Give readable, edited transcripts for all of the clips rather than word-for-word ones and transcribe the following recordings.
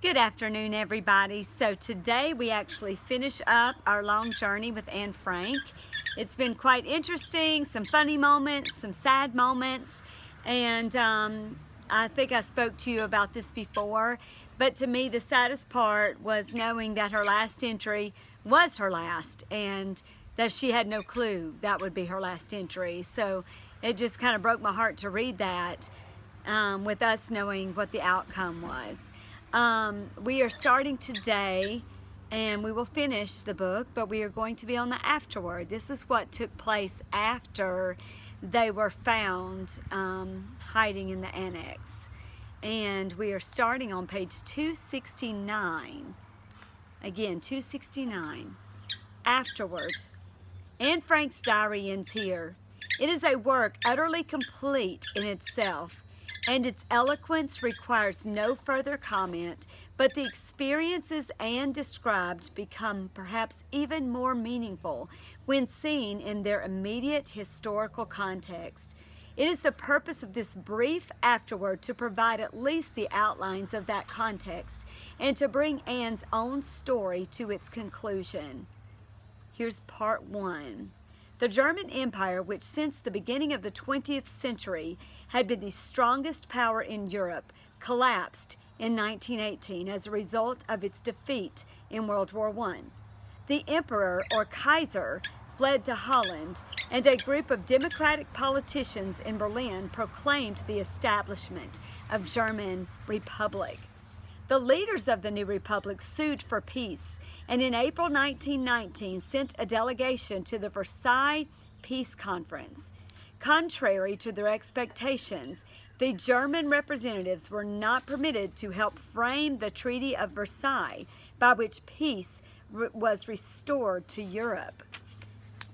Good afternoon, everybody. So today we actually finish up our long journey with Anne Frank. It's been quite interesting, some funny moments, some sad moments, and I think I spoke to you about this before, but to me the saddest part was knowing that her last entry was her last and that she had no clue that would be her last entry. So it just kind of broke my heart to read that with us knowing what the outcome was. We are starting today and we will finish the book, but we are going to be on the afterword. This is what took place after they were found hiding in the annex. And we are starting on page 269. Again, 269. Afterward. Anne Frank's diary ends here. It is a work utterly complete in itself, and its eloquence requires no further comment, but the experiences Anne described become perhaps even more meaningful when seen in their immediate historical context. It is the purpose of this brief afterword to provide at least the outlines of that context and to bring Anne's own story to its conclusion. Here's part one. The German Empire, which since the beginning of the 20th century had been the strongest power in Europe, collapsed in 1918 as a result of its defeat in World War I. The Emperor, or Kaiser, fled to Holland, and a group of democratic politicians in Berlin proclaimed the establishment of German Republic. The leaders of the new republic sued for peace, and in April 1919 sent a delegation to the Versailles Peace Conference. Contrary to their expectations, the German representatives were not permitted to help frame the Treaty of Versailles, by which peace was restored to Europe.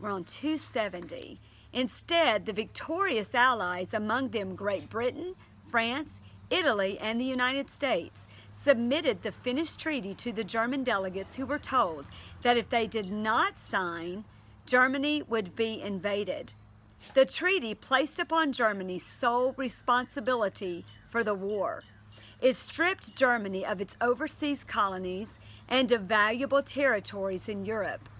We're on 270. Instead, the victorious allies, among them Great Britain, France, Italy, and the United States, submitted the finished treaty to the German delegates, who were told that if they did not sign, Germany would be invaded. The treaty placed upon Germany sole responsibility for the war. It stripped Germany of its overseas colonies and of valuable territories in Europe.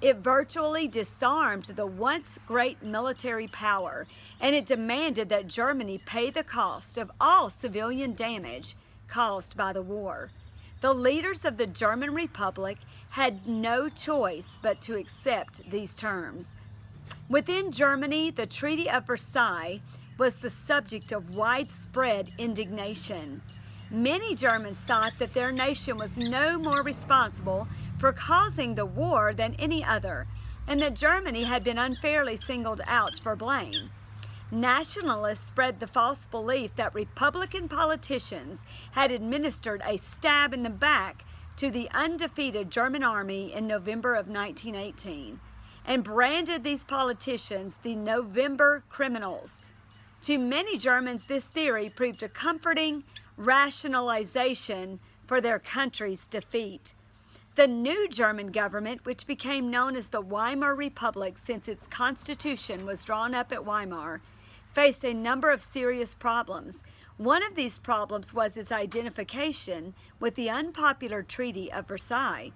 It virtually disarmed the once great military power, and it demanded that Germany pay the cost of all civilian damage caused by the war. The leaders of the German Republic had no choice but to accept these terms. Within Germany, the Treaty of Versailles was the subject of widespread indignation. Many Germans thought that their nation was no more responsible for causing the war than any other, and that Germany had been unfairly singled out for blame. Nationalists spread the false belief that Republican politicians had administered a stab in the back to the undefeated German army in November of 1918, and branded these politicians the November criminals. To many Germans, this theory proved a comforting rationalization for their country's defeat. The new German government, which became known as the Weimar Republic since its constitution was drawn up at Weimar, faced a number of serious problems. One of these problems was its identification with the unpopular Treaty of Versailles.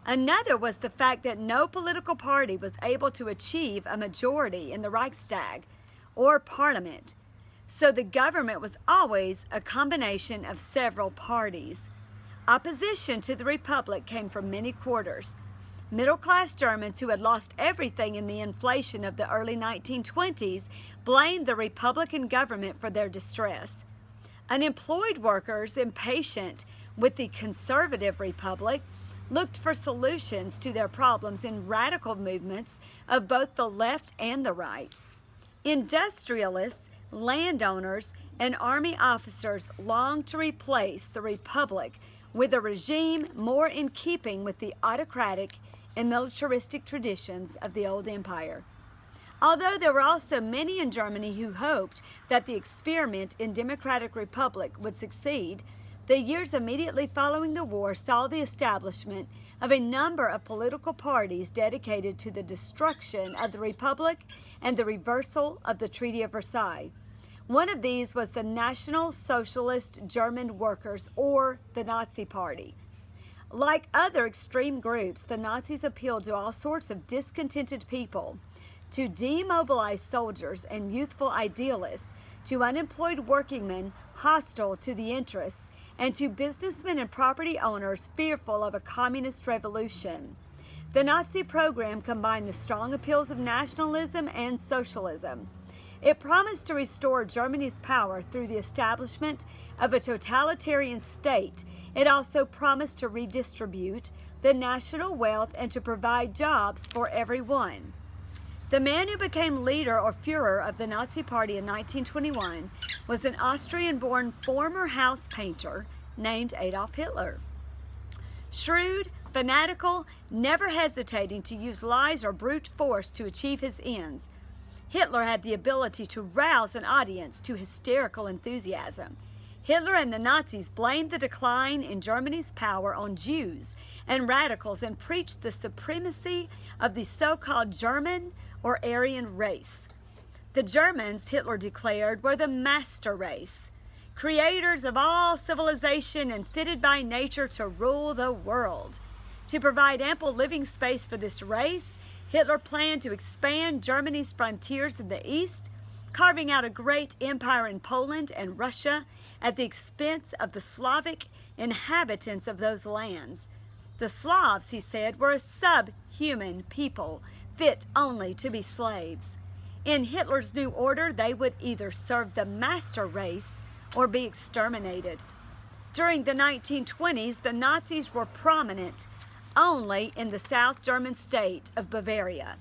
Another was the fact that no political party was able to achieve a majority in the Reichstag, or parliament. So the government was always a combination of several parties. Opposition to the Republic came from many quarters. Middle-class Germans who had lost everything in the inflation of the early 1920s blamed the Republican government for their distress. Unemployed workers, impatient with the conservative Republic, looked for solutions to their problems in radical movements of both the left and the right. Industrialists, landowners, and army officers longed to replace the Republic with a regime more in keeping with the autocratic and militaristic traditions of the old empire. Although there were also many in Germany who hoped that the experiment in democratic republic would succeed, the years immediately following the war saw the establishment of a number of political parties dedicated to the destruction of the Republic and the reversal of the Treaty of Versailles. One of these was the National Socialist German Workers, or the Nazi Party. Like other extreme groups, the Nazis appealed to all sorts of discontented people, to demobilized soldiers and youthful idealists, to unemployed workingmen hostile to the interests, and to businessmen and property owners fearful of a communist revolution. The Nazi program combined the strong appeals of nationalism and socialism. It promised to restore Germany's power through the establishment of a totalitarian state. It also promised to redistribute the national wealth and to provide jobs for everyone. The man who became leader or Führer of the Nazi Party in 1921 was an Austrian-born former house painter named Adolf Hitler. Shrewd, fanatical, never hesitating to use lies or brute force to achieve his ends, Hitler had the ability to rouse an audience to hysterical enthusiasm. Hitler and the Nazis blamed the decline in Germany's power on Jews and radicals and preached the supremacy of the so-called German or Aryan race. The Germans, Hitler declared, were the master race, creators of all civilization and fitted by nature to rule the world. To provide ample living space for this race, Hitler planned to expand Germany's frontiers in the east, carving out a great empire in Poland and Russia at the expense of the Slavic inhabitants of those lands. The Slavs, he said, were a subhuman people, fit only to be slaves. In Hitler's new order, they would either serve the master race or be exterminated. During the 1920s, the Nazis were prominent only in the South German state of Bavaria.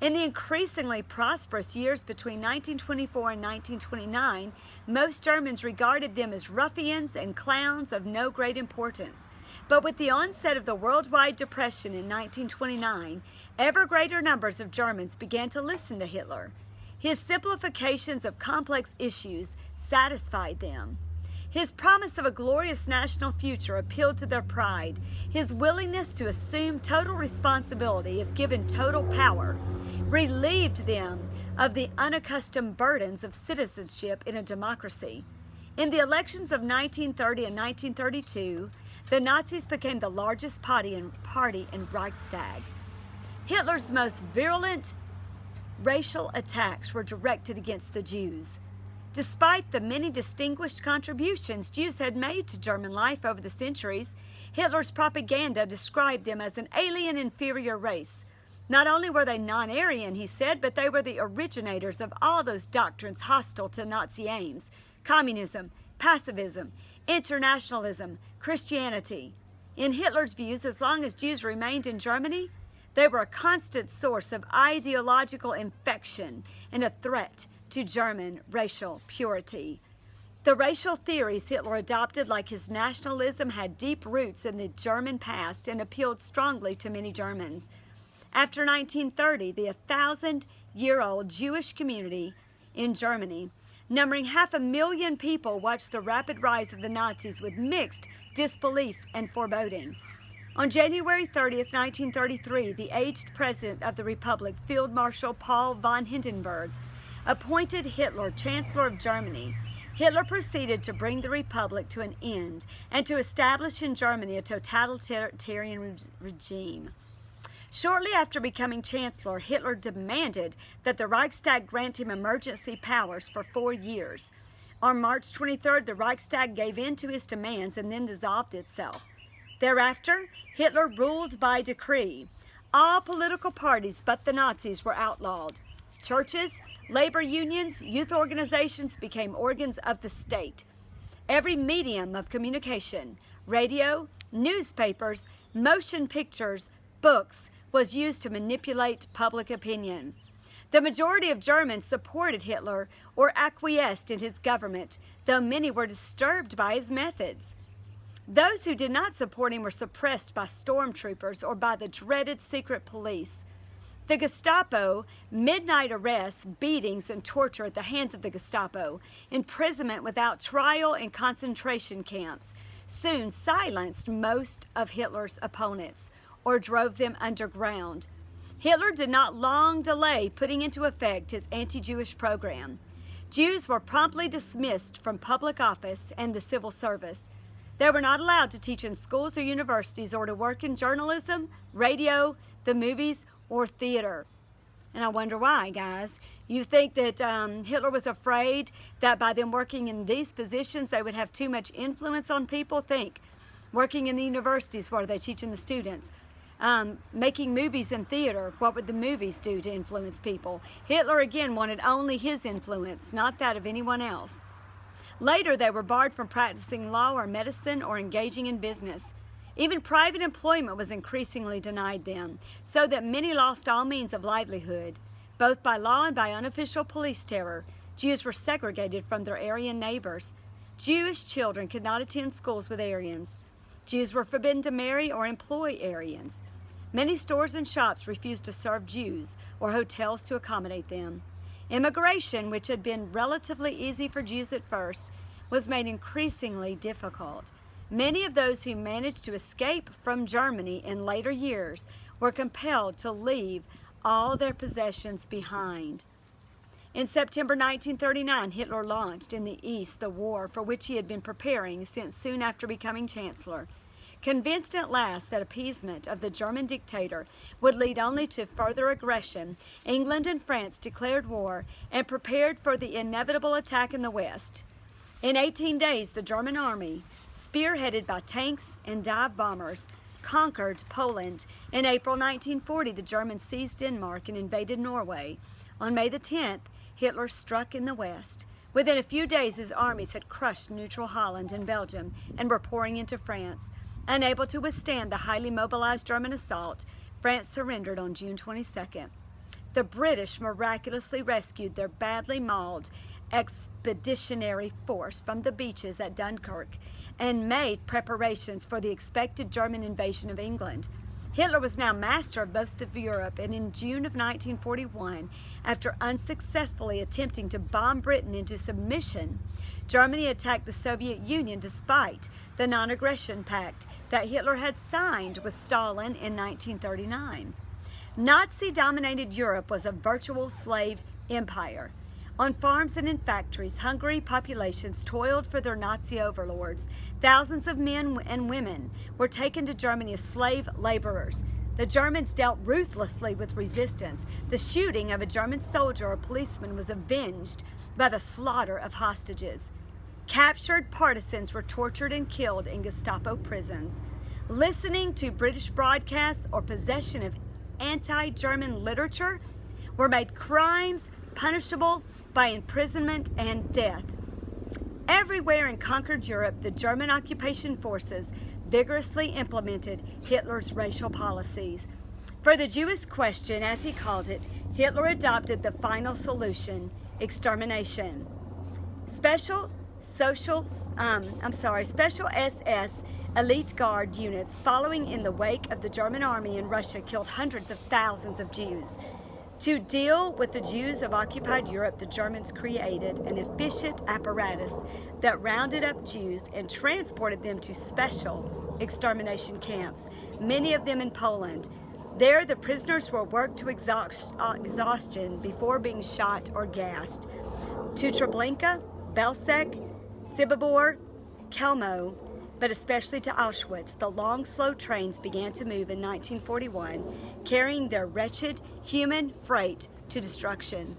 In the increasingly prosperous years between 1924 and 1929, most Germans regarded them as ruffians and clowns of no great importance. But with the onset of the worldwide depression in 1929, ever greater numbers of Germans began to listen to Hitler. His simplifications of complex issues satisfied them. His promise of a glorious national future appealed to their pride. His willingness to assume total responsibility if given total power relieved them of the unaccustomed burdens of citizenship in a democracy. In the elections of 1930 and 1932, the Nazis became the largest party in Reichstag. Hitler's most virulent racial attacks were directed against the Jews. Despite the many distinguished contributions Jews had made to German life over the centuries, Hitler's propaganda described them as an alien inferior race. Not only were they non-Aryan, he said, but they were the originators of all those doctrines hostile to Nazi aims: communism, pacifism, internationalism, Christianity. In Hitler's views, as long as Jews remained in Germany, they were a constant source of ideological infection and a threat to German racial purity. The racial theories Hitler adopted, like his nationalism, had deep roots in the German past and appealed strongly to many Germans. After 1930, the 1,000-year-old Jewish community in Germany, numbering 500,000 people, watched the rapid rise of the Nazis with mixed disbelief and foreboding. On January 30th, 1933, the aged president of the Republic, Field Marshal Paul von Hindenburg, appointed Hitler Chancellor of Germany. Hitler proceeded to bring the Republic to an end and to establish in Germany a totalitarian regime. Shortly after becoming Chancellor, Hitler demanded that the Reichstag grant him emergency powers for 4 years. On March 23rd, the Reichstag gave in to his demands and then dissolved itself. Thereafter, Hitler ruled by decree. All political parties but the Nazis were outlawed. Churches, labor unions, youth organizations became organs of the state. Every medium of communication, radio, newspapers, motion pictures, books, was used to manipulate public opinion. The majority of Germans supported Hitler or acquiesced in his government, though many were disturbed by his methods. Those who did not support him were suppressed by stormtroopers or by the dreaded secret police. The Gestapo, midnight arrests, beatings, and torture at the hands of the Gestapo, imprisonment without trial in concentration camps, soon silenced most of Hitler's opponents or drove them underground. Hitler did not long delay putting into effect his anti-Jewish program. Jews were promptly dismissed from public office and the civil service. They were not allowed to teach in schools or universities or to work in journalism, radio, the movies, or theater. And I wonder why, guys. You think that Hitler was afraid that by them working in these positions, they would have too much influence on people? Think, working in the universities, what are they teaching the students? Making movies and theater, what would the movies do to influence people? Hitler, again, wanted only his influence, not that of anyone else. Later, they were barred from practicing law or medicine or engaging in business. Even private employment was increasingly denied them, so that many lost all means of livelihood. Both by law and by unofficial police terror, Jews were segregated from their Aryan neighbors. Jewish children could not attend schools with Aryans. Jews were forbidden to marry or employ Aryans. Many stores and shops refused to serve Jews or hotels to accommodate them. Immigration, which had been relatively easy for Jews at first, was made increasingly difficult. Many of those who managed to escape from Germany in later years were compelled to leave all their possessions behind. In September 1939, Hitler launched in the East the war for which he had been preparing since soon after becoming Chancellor. Convinced at last that appeasement of the German dictator would lead only to further aggression, England and France declared war and prepared for the inevitable attack in the West. In 18 days, the German army, spearheaded by tanks and dive bombers, conquered Poland. In April 1940, the Germans seized Denmark and invaded Norway. On May the 10th, Hitler struck in the West. Within a few days, his armies had crushed neutral Holland and Belgium and were pouring into France. Unable to withstand the highly mobilized German assault, France surrendered on June 22nd. The British miraculously rescued their badly mauled expeditionary force from the beaches at Dunkirk and made preparations for the expected German invasion of England. Hitler was now master of most of Europe, and in June of 1941, after unsuccessfully attempting to bomb Britain into submission, Germany attacked the Soviet Union despite the non-aggression pact that Hitler had signed with Stalin in 1939. Nazi-dominated Europe was a virtual slave empire. On farms and in factories, hungry populations toiled for their Nazi overlords. Thousands of men and women were taken to Germany as slave laborers. The Germans dealt ruthlessly with resistance. The shooting of a German soldier or policeman was avenged by the slaughter of hostages. Captured partisans were tortured and killed in Gestapo prisons. Listening to British broadcasts or possession of anti-German literature were made crimes punishable by imprisonment and death. Everywhere in conquered Europe, the German occupation forces vigorously implemented Hitler's racial policies. For the Jewish question, as he called it, Hitler adopted the final solution: extermination. Special SS elite guard units following in the wake of the German army in Russia killed hundreds of thousands of Jews. To deal with the Jews of occupied Europe, the Germans created an efficient apparatus that rounded up Jews and transported them to special extermination camps, many of them in Poland. There, the prisoners were worked to exhaustion before being shot or gassed. To Treblinka, Belzec, Sobibor, Kelmo, but especially to Auschwitz, the long, slow trains began to move in 1941, carrying their wretched human freight to destruction.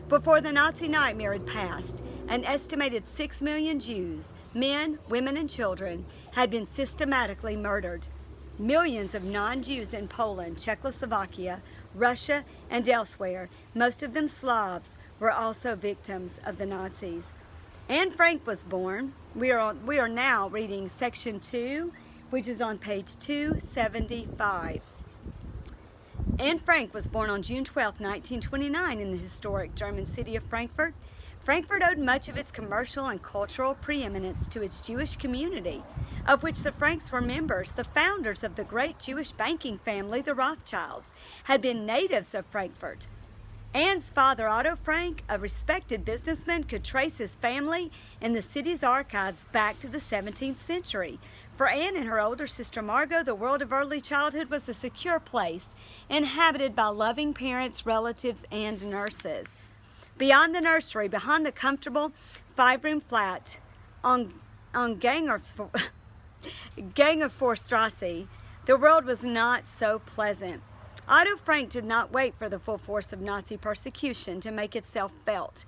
Before the Nazi nightmare had passed, an estimated 6 million Jews, men, women, and children, had been systematically murdered. Millions of non-Jews in Poland, Czechoslovakia, Russia, and elsewhere, most of them Slavs, were also victims of the Nazis. Anne Frank was born. We are now reading section 2, which is on page 275. Anne Frank was born on June 12, 1929 in the historic German city of Frankfurt. Frankfurt owed much of its commercial and cultural preeminence to its Jewish community, of which the Franks were members. The founders of the great Jewish banking family, the Rothschilds, had been natives of Frankfurt. Anne's father, Otto Frank, a respected businessman, could trace his family in the city's archives back to the 17th century. For Anne and her older sister Margot, the world of early childhood was a secure place, inhabited by loving parents, relatives, and nurses. Beyond the nursery, behind the comfortable 5-room flat on Gangerforstrasse, the world was not so pleasant. Otto Frank did not wait for the full force of Nazi persecution to make itself felt.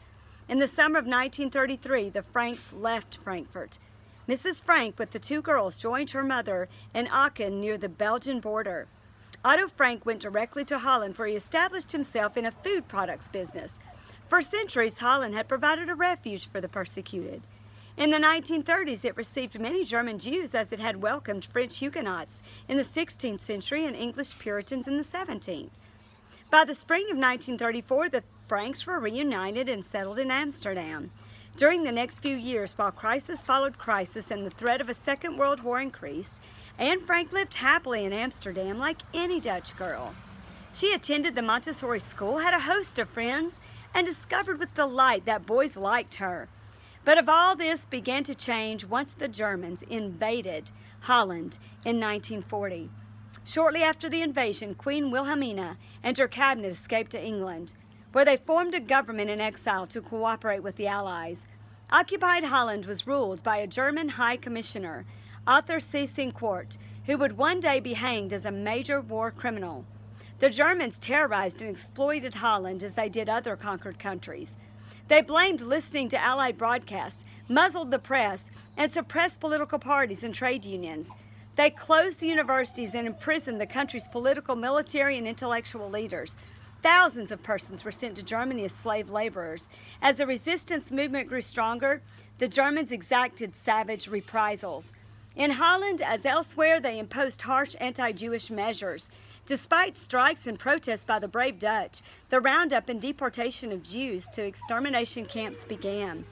In the summer of 1933, the Franks left Frankfurt. Mrs. Frank, with the 2 girls, joined her mother in Aachen near the Belgian border. Otto Frank went directly to Holland, where he established himself in a food products business. For centuries, Holland had provided a refuge for the persecuted. In the 1930s, it received many German Jews, as it had welcomed French Huguenots in the 16th century and English Puritans in the 17th. By the spring of 1934, the Franks were reunited and settled in Amsterdam. During the next few years, while crisis followed crisis and the threat of a Second World War increased, Anne Frank lived happily in Amsterdam like any Dutch girl. She attended the Montessori school, had a host of friends, and discovered with delight that boys liked her. But of all this began to change once the Germans invaded Holland in 1940. Shortly after the invasion, Queen Wilhelmina and her cabinet escaped to England, where they formed a government in exile to cooperate with the Allies. Occupied Holland was ruled by a German High Commissioner, Arthur Seyss-Inquart, who would one day be hanged as a major war criminal. The Germans terrorized and exploited Holland as they did other conquered countries. They blamed listening to Allied broadcasts, muzzled the press, and suppressed political parties and trade unions. They closed the universities and imprisoned the country's political, military, and intellectual leaders. Thousands of persons were sent to Germany as slave laborers. As the resistance movement grew stronger, the Germans exacted savage reprisals. In Holland, as elsewhere, they imposed harsh anti-Jewish measures. Despite strikes and protests by the brave Dutch, the roundup and deportation of Jews to extermination camps began.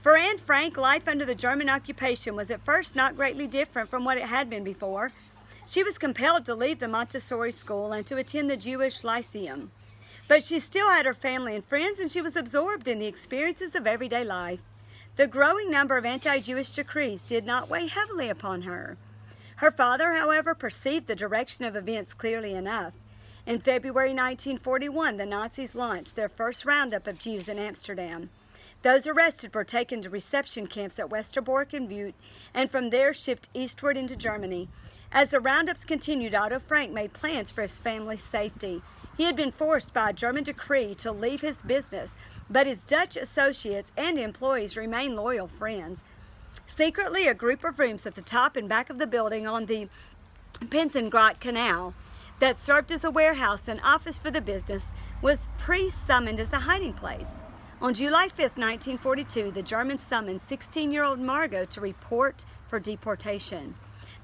For Anne Frank, life under the German occupation was at first not greatly different from what it had been before. She was compelled to leave the Montessori school and to attend the Jewish Lyceum. But she still had her family and friends, and she was absorbed in the experiences of everyday life. The growing number of anti-Jewish decrees did not weigh heavily upon her. Her father, however, perceived the direction of events clearly enough. In February 1941, the Nazis launched their first roundup of Jews in Amsterdam. Those arrested were taken to reception camps at Westerbork and Butte, and from there shipped eastward into Germany. As the roundups continued, Otto Frank made plans for his family's safety. He had been forced by a German decree to leave his business, but his Dutch associates and employees remained loyal friends. Secretly, a group of rooms at the top and back of the building on the Pensengracht Canal that served as a warehouse and office for the business was pre-summoned as a hiding place. On July 5, 1942, the Germans summoned 16-year-old Margot to report for deportation.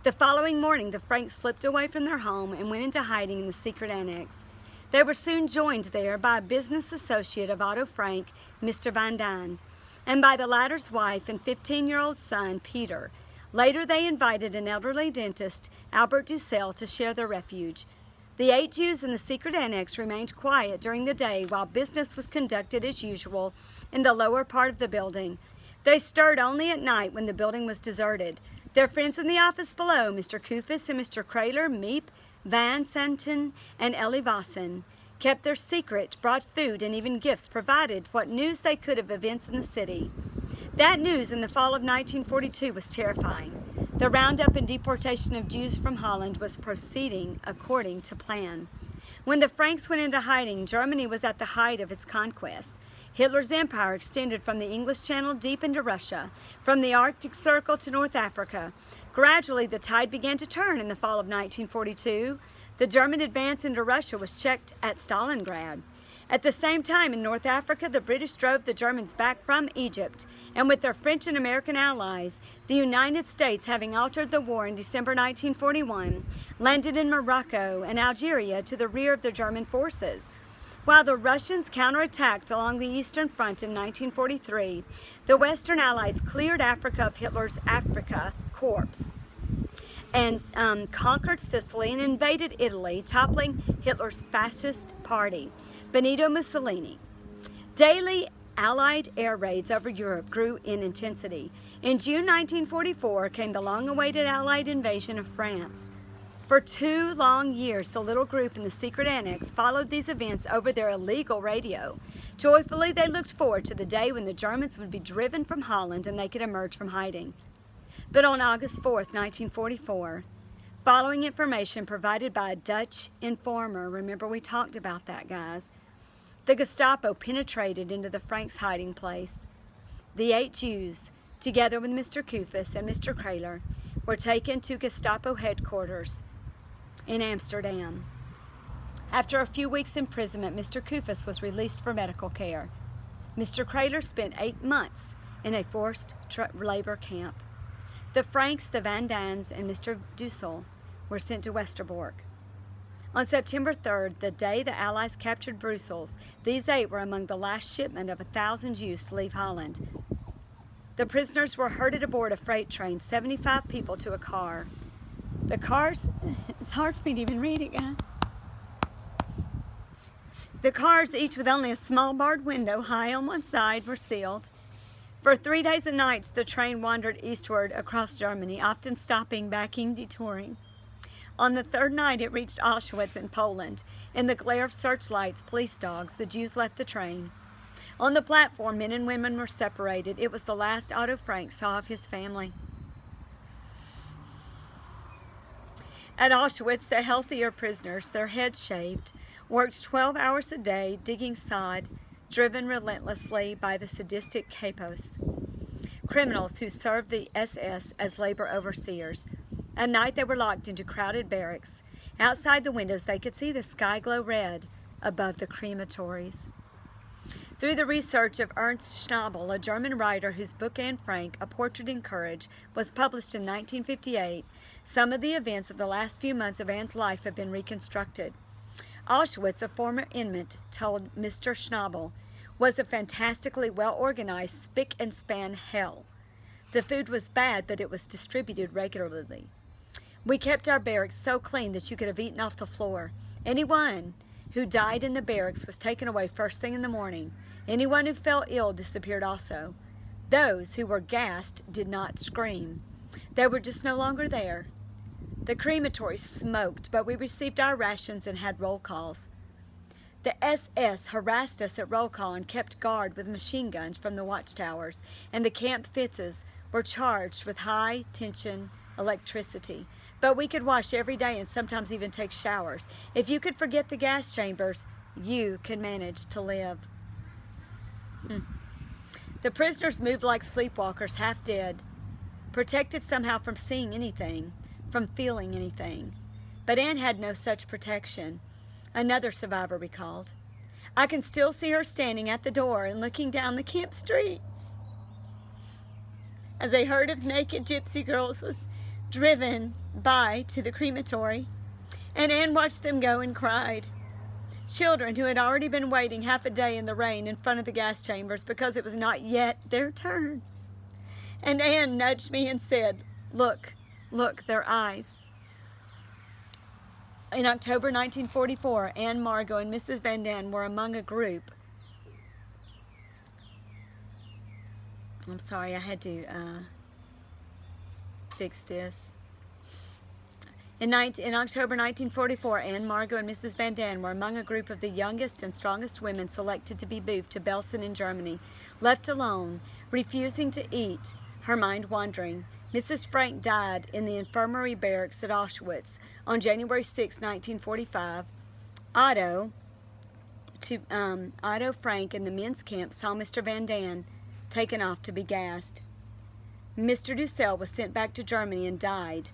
The following morning, the Franks slipped away from their home and went into hiding in the secret annex. They were soon joined there by a business associate of Otto Frank, Mr. Van Daan, and by the latter's wife and 15-year-old son, Peter. Later, they invited an elderly dentist, Albert Dussel, to share their refuge. The 8 Jews in the secret annex remained quiet during the day while business was conducted as usual in the lower part of the building. They stirred only at night when the building was deserted. Their friends in the office below, Mr. Kufis and Mr. Krahler, Miep, Van Santen, and Ellie Vossen, kept their secret, brought food and even gifts, provided what news they could of events in the city. That news in the fall of 1942 was terrifying. The roundup and deportation of Jews from Holland was proceeding according to plan. When the Franks went into hiding, Germany was at the height of its conquests. Hitler's empire extended from the English Channel deep into Russia, from the Arctic Circle to North Africa. Gradually, the tide began to turn in the fall of 1942. The German advance into Russia was checked at Stalingrad. At the same time, in North Africa, the British drove the Germans back from Egypt, and with their French and American allies, the United States, having altered the war in December 1941, landed in Morocco and Algeria to the rear of the German forces. While the Russians counterattacked along the Eastern Front in 1943, the Western Allies cleared Africa of Hitler's Afrika Korps and conquered Sicily and invaded Italy, toppling Hitler's fascist party, Benito Mussolini. Daily Allied air raids over Europe grew in intensity. In June 1944 came the long-awaited Allied invasion of France. For 2 long years, the little group in the secret annex followed these events over their illegal radio. Joyfully, they looked forward to the day when the Germans would be driven from Holland and they could emerge from hiding. But on August 4th, 1944, following information provided by a Dutch informer, remember we talked about that, guys, the Gestapo penetrated into the Franks' hiding place. The 8 Jews, together with Mr. Kufus and Mr. Krahler, were taken to Gestapo headquarters in Amsterdam. After a few weeks' imprisonment, Mr. Kufus was released for medical care. Mr. Krahler spent 8 months in a forced labor camp. The Franks, the Van Dans, and Mr. Dussel were sent to Westerbork. On September 3rd, the day the Allies captured Brussels, these 8 were among the last shipment of 1,000 Jews to leave Holland. The prisoners were herded aboard a freight train, 75 people to a car. The cars, it's hard for me to even read it, guys. The cars, each with only a small barred window high on one side, were sealed. For 3 days and nights, the train wandered eastward across Germany, often stopping, backing, detouring. On the 3rd night, it reached Auschwitz in Poland. In the glare of searchlights, police dogs, the Jews left the train. On the platform, men and women were separated. It was the last Otto Frank saw of his family. At Auschwitz, the healthier prisoners, their heads shaved, worked 12 hours a day digging sod, driven relentlessly by the sadistic capos, criminals who served the SS as labor overseers. At night, they were locked into crowded barracks. Outside the windows, they could see the sky glow red above the crematories. Through the research of Ernst Schnabel, a German writer whose book Anne Frank, A Portrait in Courage, was published in 1958, some of the events of the last few months of Anne's life have been reconstructed. Auschwitz, a former inmate, told Mr. Schnabel, was a fantastically well-organized spick and span hell. The food was bad, but it was distributed regularly. We kept our barracks so clean that you could have eaten off the floor. Anyone who died in the barracks was taken away first thing in the morning. Anyone who fell ill disappeared also. Those who were gassed did not scream. They were just no longer there. The crematory smoked, but we received our rations and had roll calls. The SS harassed us at roll call and kept guard with machine guns from the watchtowers, and the camp fitzes were charged with high-tension electricity. But we could wash every day and sometimes even take showers. If you could forget the gas chambers, you could manage to live. The prisoners moved like sleepwalkers, half dead, protected somehow from seeing anything, from feeling anything. But Anne had no such protection. Another survivor recalled. I can still see her standing at the door and looking down the camp street as a herd of naked gypsy girls was driven by to the crematory, and Anne watched them go and cried. Children who had already been waiting half a day in the rain in front of the gas chambers because it was not yet their turn. And Anne nudged me and said, "Look, look, their eyes." In October 1944, Anne, Margot, and Mrs. Van Daan were among a group. I'm sorry, I had to fix this. In October 1944, Anne, Margot, and Mrs. Van Daan were among a group of the youngest and strongest women selected to be moved to Belsen in Germany. Left alone, refusing to eat, her mind wandering, Mrs. Frank died in the infirmary barracks at Auschwitz on January 6, 1945. Otto Frank in the men's camp saw Mr. Van Daan taken off to be gassed. Mr. Dussel was sent back to Germany and died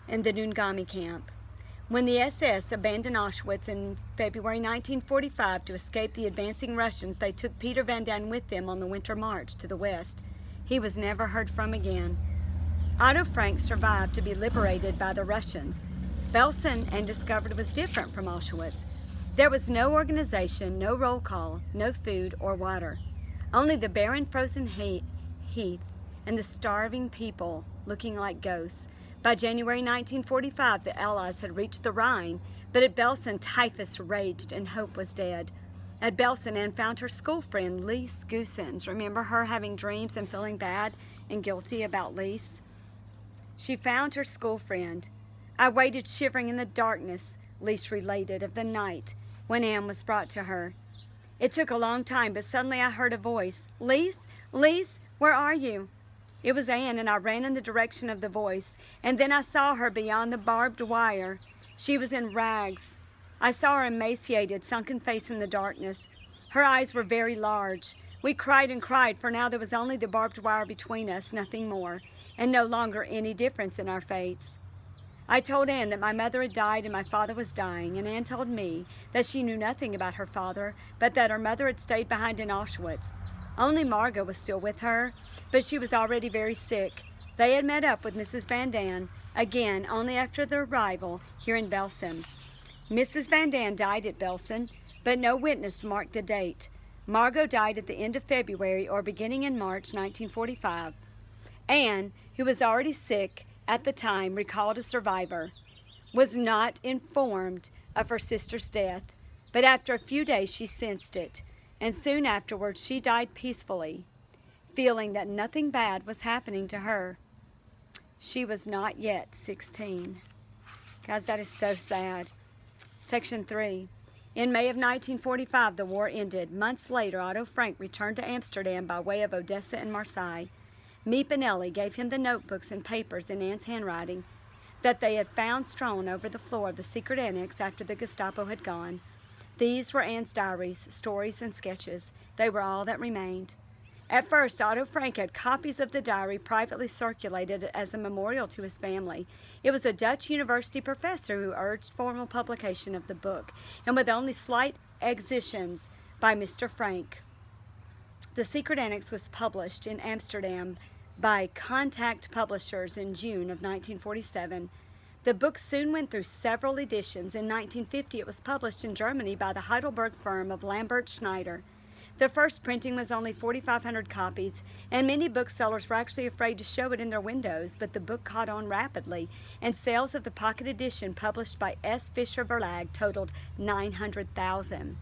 in the Neuengamme camp. When the SS abandoned Auschwitz in February 1945 to escape the advancing Russians, they took Peter Van Daan with them on the winter march to the west. He was never heard from again. Otto Frank survived to be liberated by the Russians. Belsen, Anne discovered, was different from Auschwitz. There was no organization, no roll call, no food or water. Only the barren frozen heath and the starving people looking like ghosts. By January 1945, the Allies had reached the Rhine, but at Belsen, typhus raged and hope was dead. At Belsen, Anne found her school friend, Lise Goossens. Remember her having dreams and feeling bad and guilty about Lise? She found her school friend, I waited shivering in the darkness, Lise related, of the night when Anne was brought to her. It took a long time, but suddenly I heard a voice. Lise? Lise, where are you? It was Anne, and I ran in the direction of the voice, and then I saw her beyond the barbed wire. She was in rags. I saw her emaciated, sunken face in the darkness. Her eyes were very large. We cried and cried, for now there was only the barbed wire between us, nothing more, and no longer any difference in our fates. I told Anne that my mother had died and my father was dying, and Anne told me that she knew nothing about her father, but that her mother had stayed behind in Auschwitz. Only Margot was still with her, but she was already very sick. They had met up with Mrs. Van Daan, again, only after their arrival here in Belsen. Mrs. Van Daan died at Belsen, but no witness marked the date. Margot died at the end of February or beginning in March 1945. Anne, who was already sick at the time, recalled a survivor, was not informed of her sister's death, but after a few days she sensed it, and soon afterwards she died peacefully, feeling that nothing bad was happening to her. She was not yet 16. Guys, that is so sad. Section 3. In May of 1945, the war ended. Months later, Otto Frank returned to Amsterdam by way of Odessa and Marseille. Miep and Ellie gave him the notebooks and papers in Anne's handwriting that they had found strewn over the floor of the secret annex after the Gestapo had gone. These were Anne's diaries, stories, and sketches. They were all that remained. At first, Otto Frank had copies of the diary privately circulated as a memorial to his family. It was a Dutch university professor who urged formal publication of the book, and with only slight additions by Mr. Frank. The secret annex was published in Amsterdam by Contact Publishers in June of 1947. The book soon went through several editions. In 1950, it was published in Germany by the Heidelberg firm of Lambert Schneider. The first printing was only 4,500 copies, and many booksellers were actually afraid to show it in their windows, but the book caught on rapidly, and sales of the pocket edition published by S. Fischer Verlag totaled 900,000.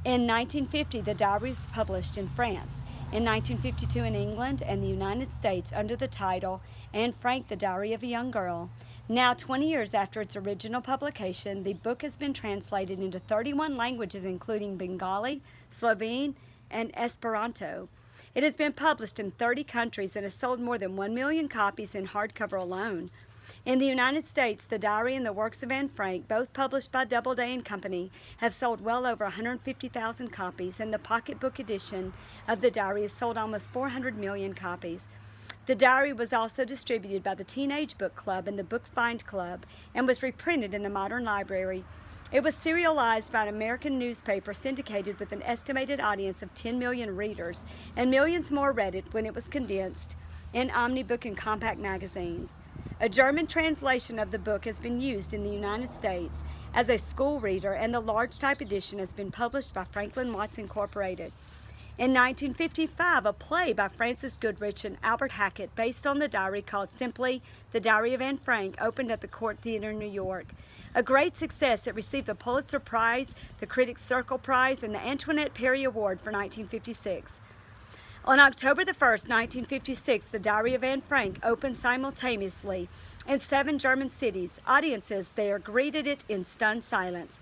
In 1950, the diary was published in France, in 1952 in England and the United States under the title Anne Frank, The Diary of a Young Girl. Now, 20 years after its original publication, the book has been translated into 31 languages, including Bengali, Slovene, and Esperanto. It has been published in 30 countries and has sold more than 1 million copies in hardcover alone. In the United States, the diary and the works of Anne Frank, both published by Doubleday and Company, have sold well over 150,000 copies, and the pocketbook edition of the diary has sold almost 400 million copies. The diary was also distributed by the Teenage Book Club and the Book Find Club and was reprinted in the Modern Library. It was serialized by an American newspaper syndicated with an estimated audience of 10 million readers, and millions more read it when it was condensed in omnibook and compact magazines. A German translation of the book has been used in the United States as a school reader, and the large type edition has been published by Franklin Watts Incorporated. In 1955, a play by Francis Goodrich and Albert Hackett based on the diary called simply The Diary of Anne Frank opened at the Court Theater in New York. A great success, it received the Pulitzer Prize, the Critics' Circle Prize, and the Antoinette Perry Award for 1956. On October the 1st, 1956, The Diary of Anne Frank opened simultaneously in 7 German cities. Audiences there greeted it in stunned silence.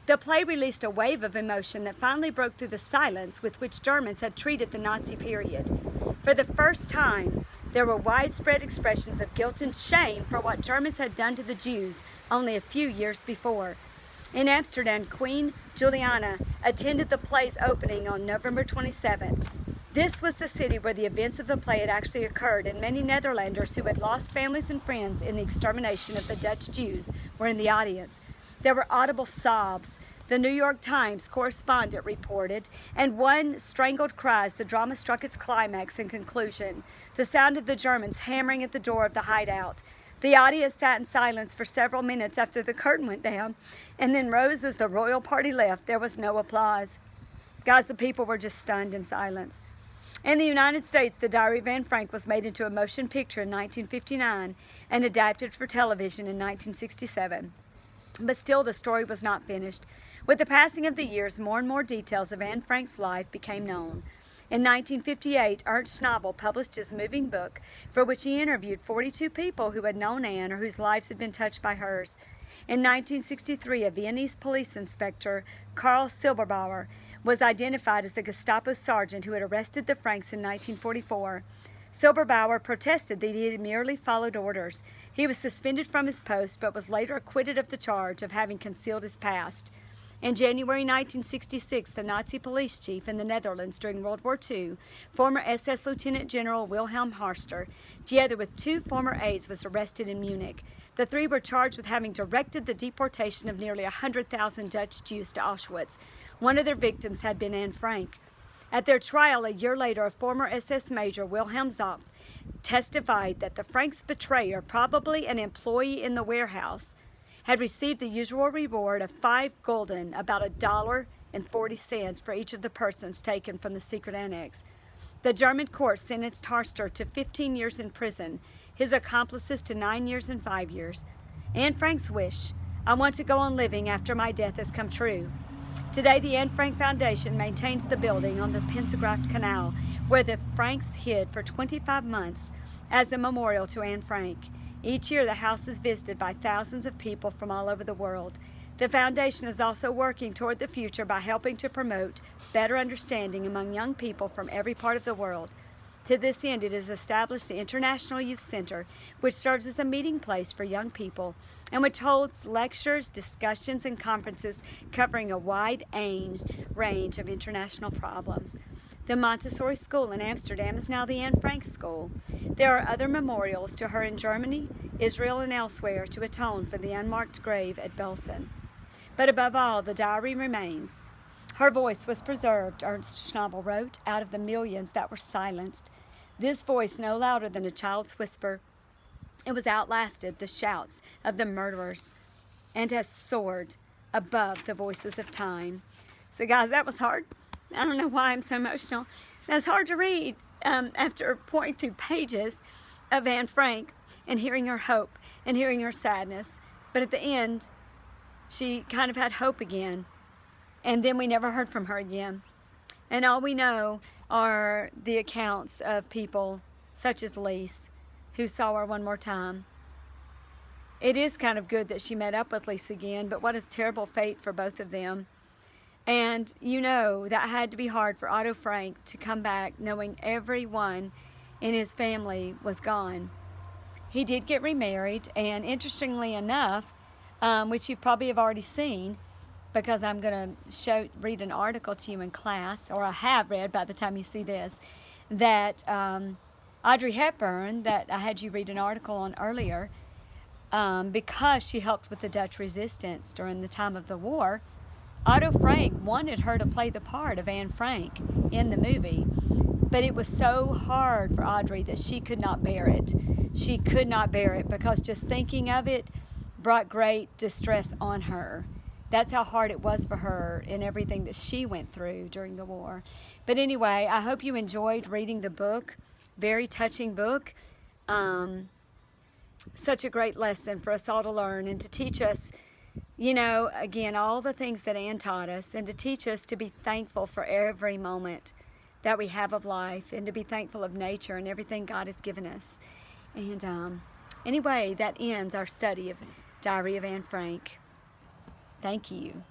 The play released a wave of emotion that finally broke through the silence with which Germans had treated the Nazi period. For the first time, there were widespread expressions of guilt and shame for what Germans had done to the Jews only a few years before. In Amsterdam, Queen Juliana attended the play's opening on November 27th. This was the city where the events of the play had actually occurred, and many Netherlanders who had lost families and friends in the extermination of the Dutch Jews were in the audience. There were audible sobs, the New York Times correspondent reported, and one strangled cry as the drama struck its climax and conclusion, the sound of the Germans hammering at the door of the hideout. The audience sat in silence for several minutes after the curtain went down, and then rose as the royal party left. There was no applause. Guys, the people were just stunned in silence. In the United States, The Diary of Anne Frank was made into a motion picture in 1959 and adapted for television in 1967. But still, the story was not finished. With the passing of the years, more and more details of Anne Frank's life became known. In 1958, Ernst Schnabel published his moving book, for which he interviewed 42 people who had known Anne or whose lives had been touched by hers. In 1963, a Viennese police inspector, Karl Silberbauer, was identified as the Gestapo sergeant who had arrested the Franks in 1944. Silberbauer protested that he had merely followed orders. He was suspended from his post, but was later acquitted of the charge of having concealed his past. In January 1966, the Nazi police chief in the Netherlands during World War II, former SS Lieutenant General Wilhelm Harster, together with 2 former aides, was arrested in Munich. The 3 were charged with having directed the deportation of nearly 100,000 Dutch Jews to Auschwitz. One of their victims had been Anne Frank. At their trial a year later, a former SS Major, Wilhelm Zapf, testified that the Franks' betrayer, probably an employee in the warehouse, had received the usual reward of 5 gulden, about $1.40 for each of the persons taken from the secret annex. The German court sentenced Harster to 15 years in prison, his accomplices to 9 years and 5 years. Anne Frank's wish, "I want to go on living after my death," has come true. Today, the Anne Frank Foundation maintains the building on the Prinsengracht Canal, where the Franks hid for 25 months as a memorial to Anne Frank. Each year, the house is visited by thousands of people from all over the world. The foundation is also working toward the future by helping to promote better understanding among young people from every part of the world. To this end, it has established the International Youth Center, which serves as a meeting place for young people and which holds lectures, discussions, and conferences covering a wide range of international problems. The Montessori School in Amsterdam is now the Anne Frank School. There are other memorials to her in Germany, Israel, and elsewhere to atone for the unmarked grave at Belsen. But above all, the diary remains. Her voice was preserved, Ernst Schnabel wrote, out of the millions that were silenced. This voice, no louder than a child's whisper, it was outlasted the shouts of the murderers and has soared above the voices of time. So guys, that was hard. I don't know why I'm so emotional. That's hard to read after pouring through pages of Anne Frank and hearing her hope and hearing her sadness. But at the end, she kind of had hope again. And then we never heard from her again. And all we know are the accounts of people such as Lise, who saw her one more time. It is kind of good that she met up with Lise again, but what a terrible fate for both of them. And you know that had to be hard for Otto Frank to come back knowing everyone in his family was gone. He did get remarried, and interestingly enough, which you probably have already seen, because I'm going to read an article to you in class, or I have read by the time you see this, that Audrey Hepburn, that I had you read an article on earlier, because she helped with the Dutch resistance during the time of the war, Otto Frank wanted her to play the part of Anne Frank in the movie, but it was so hard for Audrey that she could not bear it. She could not bear it because just thinking of it brought great distress on her. That's how hard it was for her in everything that she went through during the war. But anyway, I hope you enjoyed reading the book. Very touching book. Such a great lesson for us all to learn and to teach us, you know, again, all the things that Anne taught us, and to teach us to be thankful for every moment that we have of life, and to be thankful of nature and everything God has given us. And anyway, that ends our study of Diary of Anne Frank. Thank you.